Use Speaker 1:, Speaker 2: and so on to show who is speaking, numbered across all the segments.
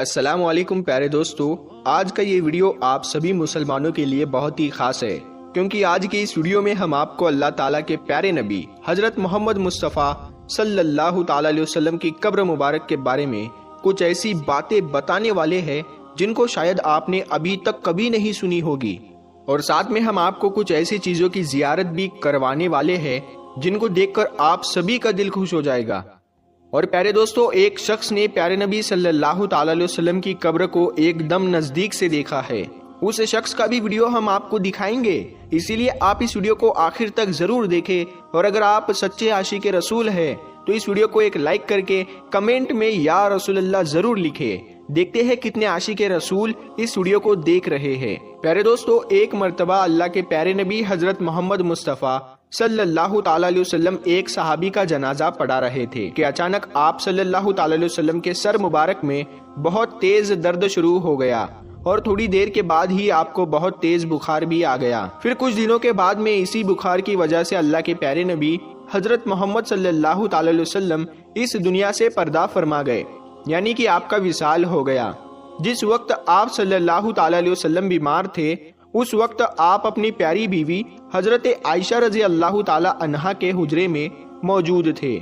Speaker 1: السلام علیکم پیارے دوستو، آج کا یہ ویڈیو آپ سبھی مسلمانوں کے لیے بہت ہی خاص ہے، کیونکہ آج کے اس ویڈیو میں ہم آپ کو اللہ تعالیٰ کے پیارے نبی حضرت محمد مصطفیٰ صلی اللہ تعالیٰ علیہ وسلم کی قبر مبارک کے بارے میں کچھ ایسی باتیں بتانے والے ہیں جن کو شاید آپ نے ابھی تک کبھی نہیں سنی ہوگی، اور ساتھ میں ہم آپ کو کچھ ایسی چیزوں کی زیارت بھی کروانے والے ہیں جن کو دیکھ کر آپ سبھی کا دل خوش ہو جائے گا۔ اور پیارے دوستو، ایک شخص نے پیارے نبی صلی اللہ تعالیٰ علیہ وسلم کی قبر کو ایک دم نزدیک سے دیکھا ہے، اس شخص کا بھی ویڈیو ہم آپ کو دکھائیں گے، اسی لیے آپ اس ویڈیو کو آخر تک ضرور دیکھیں، اور اگر آپ سچے عاشق رسول ہیں تو اس ویڈیو کو ایک لائک کر کے کمنٹ میں یا رسول اللہ ضرور لکھیں۔ دیکھتے ہیں کتنے عاشق رسول اس ویڈیو کو دیکھ رہے ہیں۔ پیارے دوستو، ایک مرتبہ اللہ کے پیارے نبی حضرت محمد مصطفیٰ صلی اللہ تعالیٰ علیہ وسلم ایک صحابی کا جنازہ پڑھا رہے تھے کہ اچانک آپ صلی اللہ تعالیٰ علیہ وسلم کے سر مبارک میں بہت تیز درد شروع ہو گیا، اور تھوڑی دیر کے بعد ہی آپ کو بہت تیز بخار بھی آ گیا۔ پھر کچھ دنوں کے بعد میں اسی بخار کی وجہ سے اللہ کے پیارے نبی حضرت محمد صلی اللہ تعالیٰ علیہ وسلم اس دنیا سے پردہ فرما گئے، یعنی کہ آپ کا وصال ہو گیا۔ جس وقت آپ صلی اللہ تعالیٰ علیہ وسلم بیمار تھے، اس وقت آپ اپنی پیاری بیوی حضرت عائشہ رضی اللہ تعالیٰ عنہا کے حجرے میں موجود تھے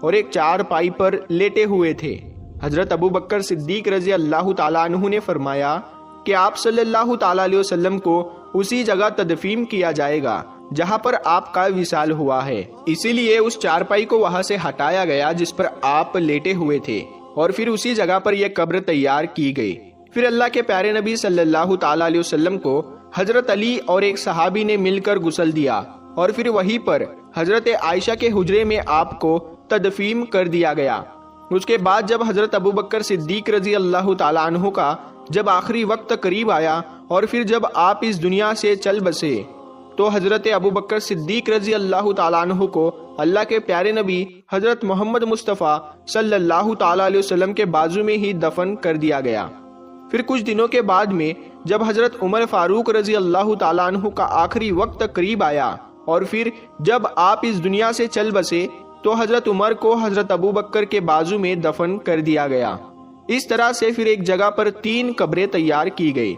Speaker 1: اور ایک چارپائی پر لیٹے ہوئے تھے۔ حضرت ابو بکر صدیق رضی اللہ تعالیٰ عنہ نے فرمایا کہ آپ صلی اللہ تعالیٰ علیہ وسلم کو اسی جگہ تدفین کیا جائے گا جہاں پر آپ کا وصال ہوا ہے، اسی لیے اس چارپائی کو وہاں سے ہٹایا گیا جس پر آپ لیٹے ہوئے تھے، اور پھر اسی جگہ پر یہ قبر تیار کی گئی۔ پھر اللہ کے پیارے نبی صلی اللہ تعالیٰ علیہ وسلم کو حضرت علی اور ایک صحابی نے مل کر غسل دیا، اور پھر وہیں پر حضرت عائشہ کے حجرے میں آپ کو تدفین کر دیا گیا۔ اس کے بعد جب حضرت ابو بکر صدیق رضی اللہ تعالیٰ عنہ کا جب آخری وقت قریب آیا اور پھر جب آپ اس دنیا سے چل بسے، تو حضرت ابو بکر صدیق رضی اللہ تعالیٰ عنہ کو اللہ کے پیارے نبی حضرت محمد مصطفیٰ صلی اللہ تعالیٰ علیہ وسلم کے بازو میں ہی دفن کر دیا گیا۔ پھر کچھ دنوں کے بعد میں جب حضرت عمر فاروق رضی اللہ تعالیٰ عنہ کا آخری وقت قریب آیا اور پھر جب آپ اس دنیا سے چل بسے، تو حضرت عمر کو حضرت ابو بکر کے بازو میں دفن کر دیا گیا۔ اس طرح سے پھر ایک جگہ پر 3 قبریں تیار کی گئی۔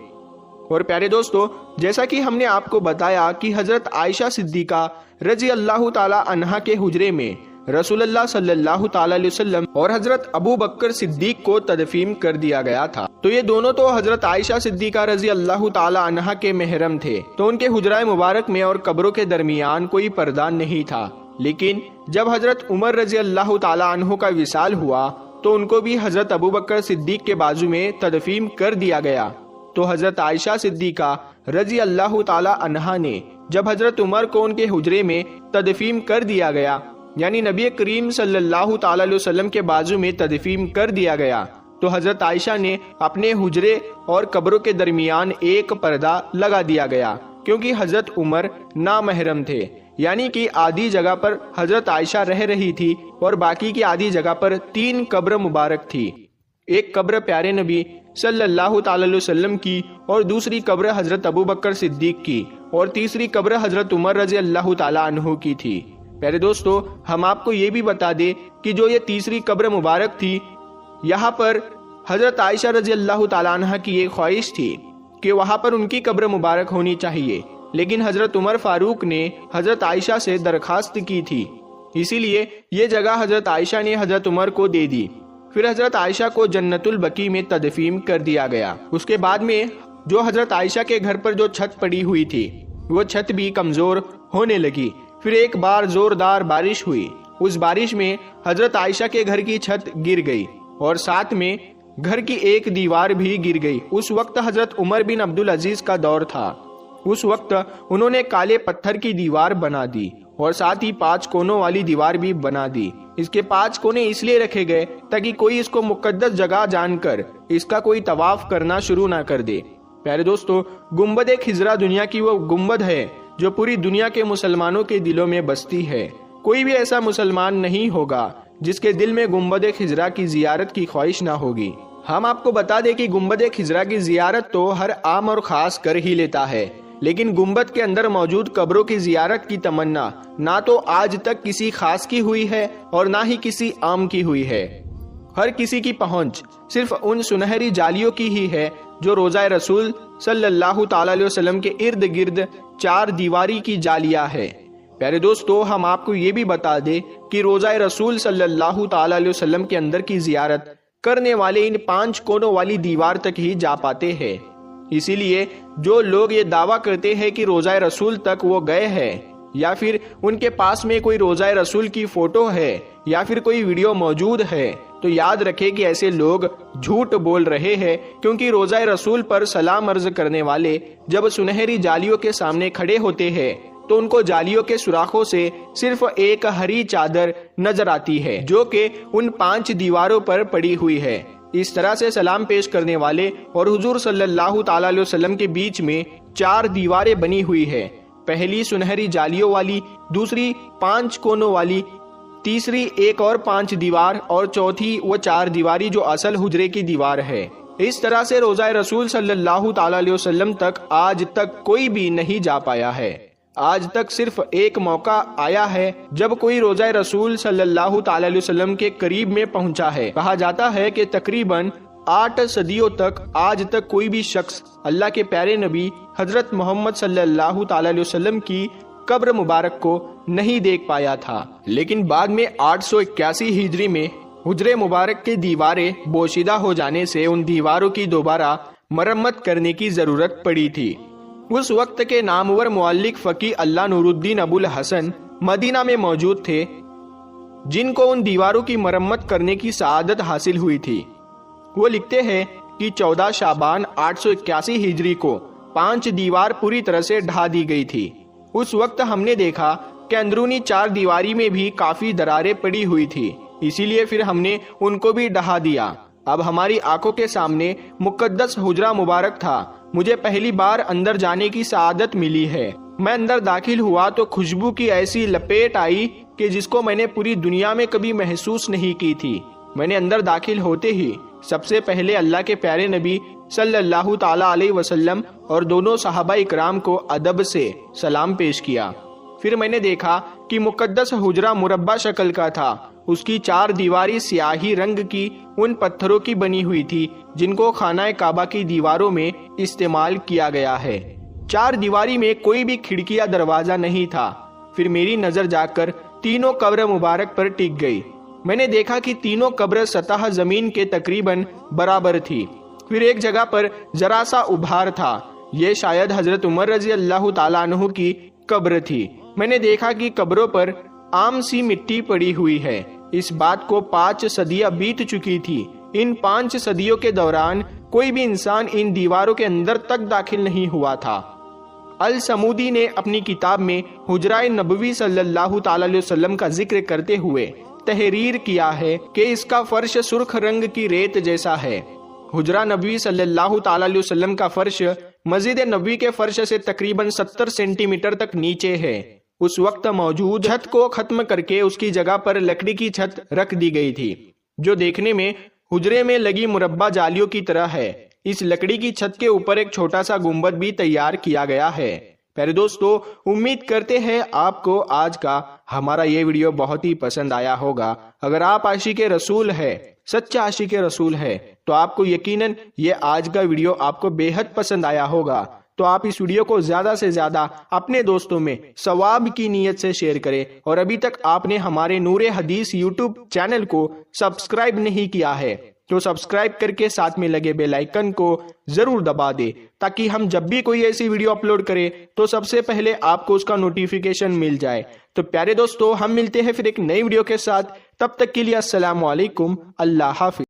Speaker 1: اور پیارے دوستو، جیسا کہ ہم نے آپ کو بتایا کہ حضرت عائشہ صدیقہ رضی اللہ تعالیٰ عنہا کے حجرے میں رسول اللہ صلی اللہ تعالیٰ علیہ وسلم اور حضرت ابو بکر صدیق کو تدفین کر دیا گیا تھا، تو یہ دونوں تو حضرت عائشہ صدیقہ رضی اللہ تعالیٰ عنہا کے محرم تھے، تو ان کے حجرہ مبارک میں اور قبروں کے درمیان کوئی پردہ نہیں تھا۔ لیکن جب حضرت عمر رضی اللہ تعالیٰ عنہ کا وصال ہوا تو ان کو بھی حضرت ابو بکر صدیق کے بازو میں تدفین کر دیا گیا، تو حضرت عائشہ صدیقہ رضی اللہ تعالیٰ عنہا نے جب حضرت عمر کو ان کے حجرے میں تدفین کر دیا گیا، یعنی نبی کریم صلی اللہ تعالیٰ علیہ وسلم کے بازو میں تدفین کر دیا گیا، تو حضرت عائشہ نے اپنے حجرے اور قبروں کے درمیان ایک پردہ لگا دیا گیا، کیونکہ حضرت عمر نامحرم تھے، یعنی کہ آدھی جگہ پر حضرت عائشہ رہ رہی تھی اور باقی کی آدھی جگہ پر 3 قبر مبارک تھی۔ ایک قبر پیارے نبی صلی اللہ تعالیٰ علیہ وسلم کی، اور دوسری قبر حضرت ابو بکر صدیق کی، اور تیسری قبر حضرت عمر رضی اللہ تعالیٰ عنہ کی تھی۔ پیارے دوستو، ہم آپ کو یہ بھی بتا دیں کہ جو یہ تیسری قبر مبارک تھی، یہاں پر حضرت عائشہ رضی اللہ تعالیٰ عنہ کی یہ خواہش تھی کہ وہاں پر ان کی قبر مبارک ہونی چاہیے، لیکن حضرت عمر فاروق نے حضرت عائشہ سے درخواست کی تھی، اسی لیے یہ جگہ حضرت عائشہ نے حضرت عمر کو دے دی۔ پھر حضرت عائشہ کو جنت البقیع میں تدفین کر دیا گیا۔ اس کے بعد میں جو حضرت عائشہ کے گھر پر جو چھت پڑی ہوئی تھی، وہ چھت بھی کمزور ہونے لگی۔ پھر ایک بار زوردار بارش ہوئی، اس بارش میں حضرت عائشہ کے گھر کی چھت گر گئی اور ساتھ میں گھر کی ایک دیوار بھی گر گئی۔ اس وقت حضرت عمر بن عبدالعزیز کا دور تھا۔ اس وقت انہوں نے کالے پتھر کی دیوار بنا دی اور ساتھ ہی 5 کونوں والی دیوار بھی بنا دی۔ اس کے 5 کونے اس لیے رکھے گئے تاکہ کوئی اس کو مقدس جگہ جان کر اس کا کوئی طواف کرنا شروع نہ کر دے۔ پیارے دوستو، گنبد خضرا دنیا کی وہ گنبد ہے جو پوری دنیا کے مسلمانوں کے دلوں میں بستی ہے۔ کوئی بھی ایسا مسلمان نہیں ہوگا جس کے دل میں گنبد خضرا کی زیارت کی خواہش نہ ہوگی۔ ہم آپ کو بتا دیں کہ گنبد خضرا کی زیارت تو ہر عام اور خاص کر ہی لیتا ہے، لیکن گنبد کے اندر موجود قبروں کی زیارت کی تمنا نہ تو آج تک کسی خاص کی ہوئی ہے اور نہ ہی کسی عام کی ہوئی ہے۔ ہر کسی کی پہنچ صرف ان سنہری جالیوں کی ہی ہے جو روضہ رسول صلی اللہ تعالی علیہ وسلم کے ارد گرد چار دیواری کی جالیاں ہے۔ پیارے دوستو، ہم آپ کو یہ بھی بتا دیں کہ روضہ رسول صلی اللہ تعالی علیہ وسلم کے اندر کی زیارت کرنے والے ان 5 کونوں والی دیوار تک ہی جا پاتے ہیں۔ اسی لیے جو لوگ یہ دعویٰ کرتے ہیں کہ روضہ رسول تک وہ گئے ہیں، یا پھر ان کے پاس میں کوئی روضہ رسول کی فوٹو ہے یا پھر کوئی ویڈیو موجود ہے، تو یاد رکھے کہ ایسے لوگ جھوٹ بول رہے ہیں، کیونکہ روضہ رسول پر سلام عرض کرنے والے جب سنہری جالیوں کے سامنے کھڑے ہوتے ہیں تو ان کو جالیوں کے سوراخوں سے صرف ایک ہری چادر نظر آتی ہے جو کہ ان 5 دیواروں پر پڑی ہوئی ہے۔ اس طرح سے سلام پیش کرنے والے اور حضور صلی اللہ تعالی علیہ وسلم کے بیچ میں 4 دیواریں بنی ہوئی ہے، پہلی سنہری جالیوں والی، دوسری 5 کونوں والی، تیسری ایک اور 5 دیوار، اور چوتھی وہ 4 دیواری جو اصل حجرے کی دیوار ہے۔ اس طرح سے روضہ رسول صلی اللہ تعالی علیہ وسلم تک آج تک کوئی بھی نہیں جا پایا ہے۔ آج تک صرف ایک موقع آیا ہے جب کوئی روضہ رسول صلی اللہ تعالی علیہ وسلم کے قریب میں پہنچا ہے۔ کہا جاتا ہے کہ تقریباً 8 صدیوں تک آج تک کوئی بھی شخص اللہ کے پیارے نبی حضرت محمد صلی اللہ تعالی علیہ وسلم کی قبر مبارک کو نہیں دیکھ پایا تھا، لیکن بعد میں 881 ہجری میں حجرے مبارک کی دیواریں بوشیدہ ہو جانے سے ان دیواروں کی دوبارہ مرمت کرنے کی ضرورت پڑی تھی۔ اس وقت کے نامور معلق فقی اللہ نور الدین ابو الحسن مدینہ میں موجود تھے، جن کو ان دیواروں کی مرمت کرنے کی سعادت حاصل ہوئی تھی۔ وہ لکھتے ہیں کہ 14 شعبان 881 ہجری کو 5 دیوار پوری طرح سے ڈھا دی گئی تھی۔ اس وقت ہم نے دیکھا کہ اندرونی 4 دیواری میں بھی کافی دراریں پڑی ہوئی تھی، اسی لیے پھر ہم نے ان کو بھی ڈھا دیا۔ اب ہماری آنکھوں کے سامنے مقدس حجرہ مبارک تھا۔ مجھے پہلی بار اندر جانے کی سعادت ملی ہے۔ میں اندر داخل ہوا تو خوشبو کی ایسی لپیٹ آئی کہ جس کو میں نے پوری دنیا میں کبھی محسوس نہیں کی تھی۔ میں نے اندر داخل ہوتے ہی سب سے پہلے اللہ کے پیارے نبی صلی اللہ تعالی علیہ وسلم اور دونوں صحابہ اکرام کو ادب سے سلام پیش کیا۔ پھر میں نے دیکھا کہ مقدس حجرہ مربع شکل کا تھا۔ اس کی 4 دیواری سیاہی رنگ کی ان پتھروں کی بنی ہوئی تھی جن کو خانہ کعبہ کی دیواروں میں استعمال کیا گیا ہے۔ 4 دیواری میں کوئی بھی کھڑکی یا دروازہ نہیں تھا۔ پھر میری نظر جا کر تینوں قبر مبارک پر ٹک گئی۔ میں نے دیکھا کہ تینوں قبر سطح زمین کے تقریباً برابر تھی۔ پھر ایک جگہ پر ذرا سا ابھار تھا، یہ شاید حضرت عمر رضی اللہ تعالیٰ عنہ کی قبر تھی۔ میں نے دیکھا کہ قبروں پر عام سی مٹی پڑی ہوئی ہے۔ اس بات کو 5 صدیاں بیت چکی تھی۔ ان 5 صدیوں کے دوران کوئی بھی انسان ان دیواروں کے اندر تک داخل نہیں ہوا تھا۔ السمودی نے اپنی کتاب میں حجرہ نبوی صلی اللہ تعالی علیہ وسلم کا ذکر کرتے ہوئے تحریر کیا ہے کہ اس کا فرش سرخ رنگ کی ریت جیسا ہے۔ حجرہ نبوی صلی اللہ تعالی علیہ وسلم کا فرش مسجد نبوی کے فرش سے تقریباً 70 سینٹی میٹر تک نیچے ہے۔ اس وقت موجود چھت کو ختم کر کے اس کی جگہ پر لکڑی کی چھت رکھ دی گئی تھی، جو دیکھنے میں حجرے میں لگی مربع جالیوں کی طرح ہے۔ اس لکڑی کی چھت کے اوپر ایک چھوٹا سا گنبد بھی تیار کیا گیا ہے۔ پیارے دوستو، امید کرتے ہیں آپ کو آج کا ہمارا یہ ویڈیو بہت ہی پسند آیا ہوگا۔ اگر آپ عاشق رسول ہے، سچا عاشق رسول ہے، تو آپ کو یقیناً یہ آج کا ویڈیو آپ کو بے حد پسند آیا ہوگا۔ تو آپ اس ویڈیو کو زیادہ سے زیادہ اپنے دوستوں میں ثواب کی نیت سے شیئر کریں، اور ابھی تک آپ نے ہمارے نور حدیث یوٹیوب چینل کو سبسکرائب نہیں کیا ہے تو سبسکرائب کر کے ساتھ میں لگے بیل آئیکن کو ضرور دبا دے، تاکہ ہم جب بھی کوئی ایسی ویڈیو اپلوڈ کریں تو سب سے پہلے آپ کو اس کا نوٹیفیکیشن مل جائے۔ تو پیارے دوستو، ہم ملتے ہیں پھر ایک نئی ویڈیو کے ساتھ، تب تک کے لیے السلام علیکم، اللہ حافظ۔